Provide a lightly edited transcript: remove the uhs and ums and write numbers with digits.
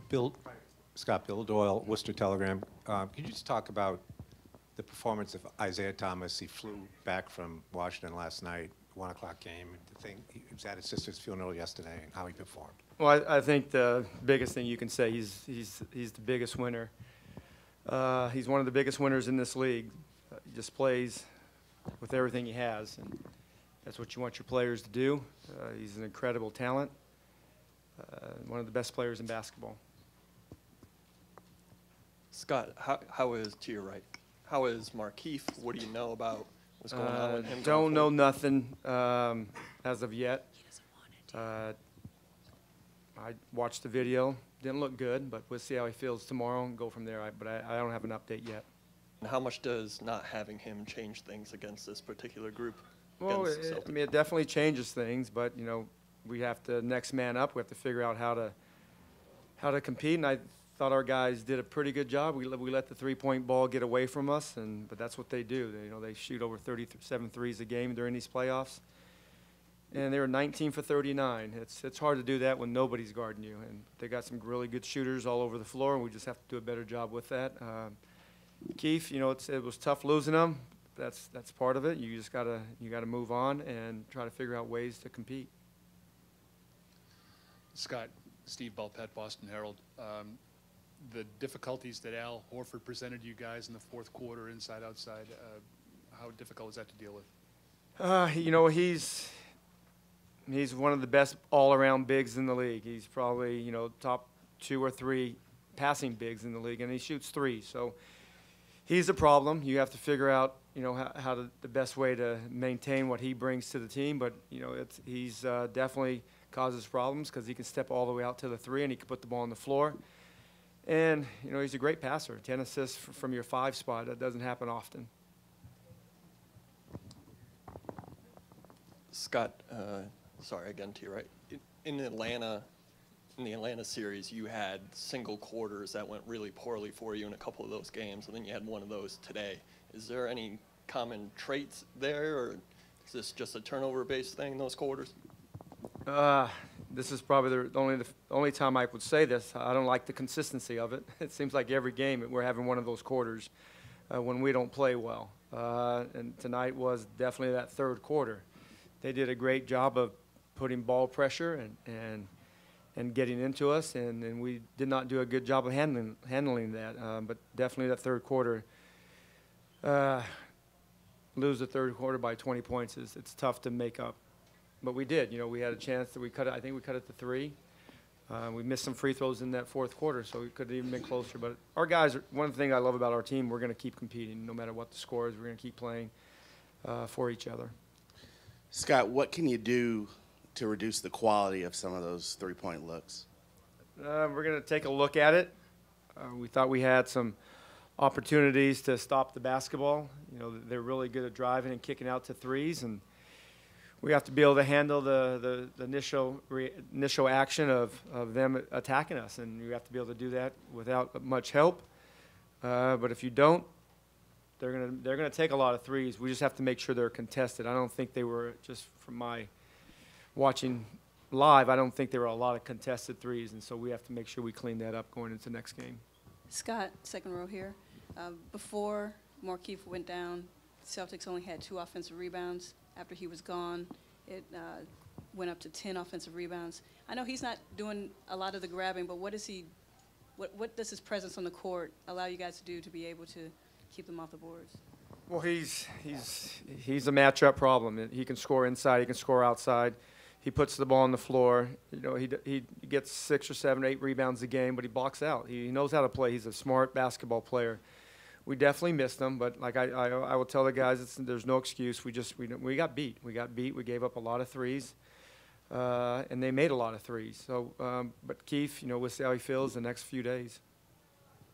Bill, Scott, Bill Doyle, Worcester Telegram. Can you just talk about the performance of Isaiah Thomas? He flew back from Washington last night, 1 o'clock game. He was at his sister's funeral yesterday, and how he performed. Well, I think the biggest thing you can say, he's the biggest winner. He's one of the biggest winners in this league. He just plays with everything he has, and that's what you want your players to do. He's an incredible talent, one of the best players in basketball. Scott, how is, to your right, how is Markieff? What do you know about what's going on with him? Don't know nothing as of yet. I watched the video. Didn't look good, but we'll see how he feels tomorrow and go from there. But I don't have an update yet. And how much does not having him change things against this particular group? Well, I mean, it definitely changes things, but, you know, we have to next man up. We have to figure out how to compete, and I thought our guys did a pretty good job. We let the three-point ball get away from us, but that's what they do. They shoot over 37 threes a game during these playoffs, and they were 19 for 39. It's hard to do that when nobody's guarding you, and they got some really good shooters all over the floor, and we just have to do a better job with that. Keith, you know, it was tough losing them. That's part of it. You just gotta move on and try to figure out ways to compete. Scott, Steve Belpet, Boston Herald. The difficulties that Al Horford presented you guys in the fourth quarter, inside, outside, how difficult is that to deal with? You know, he's one of the best all-around bigs in the league. He's probably, you know, top 2 or 3 passing bigs in the league, and he shoots threes. So he's a problem. You have to figure out, you know, the best way to maintain what he brings to the team. But, you know, he's definitely causes problems because he can step all the way out to the 3 and he can put the ball on the floor. And, you know, he's a great passer. 10 assists from your 5 spot. That doesn't happen often. Scott, sorry, again to your right. In the Atlanta series, you had single quarters that went really poorly for you in a couple of those games, and then you had one of ththose today. Is there any common traits there, or is this just a turnover-based thing, those quarters? This is probably the only time I would say this. I don't like the consistency of it. It seems like every game we're having one of those quarters when we don't play well. And tonight was definitely that third quarter. They did a great job of putting ball pressure and getting into us, and we did not do a good job of handling that. But definitely that third quarter, lose the third quarter by 20 points it's tough to make up. But we did. You know, we had a chance that we cut it. I think we cut it to 3. We missed some free throws in that fourth quarter, so we could have even been closer. But our guys, one thing I love about our team, we're going to keep competing no matter what the score is. We're going to keep playing for each other. Scott, what can you do to reduce the quality of some of those three-point looks? We're going to take a look at it. We thought we had some opportunities to stop the basketball. You know, they're really good at driving and kicking out to threes, and we have to be able to handle the initial action of them attacking us, and you have to be able to do that without much help. But if you don't, they're gonna take a lot of threes. We just have to make sure they're contested. I don't think they were, just from my watching live, I don't think there were a lot of contested threes, and so we have to make sure we clean that up going into the next game. Scott, second row here. Before Markieff went down, Celtics only had 2 offensive rebounds. After he was gone, it went up to 10 offensive rebounds. I know he's not doing a lot of the grabbing, but what does his presence on the court allow you guys to do to be able to keep them off the boards? Well, he's a matchup problem. He can score inside, he can score outside. He puts the ball on the floor. You know, he gets 6 or 7 or 8 rebounds a game, but he blocks out. He knows how to play. He's a smart basketball player. We definitely missed them, but like I will tell the guys, there's no excuse. We got beat. We got beat. We gave up a lot of threes, and they made a lot of threes. So, but Keith, you know, we'll see how he feels the next few days.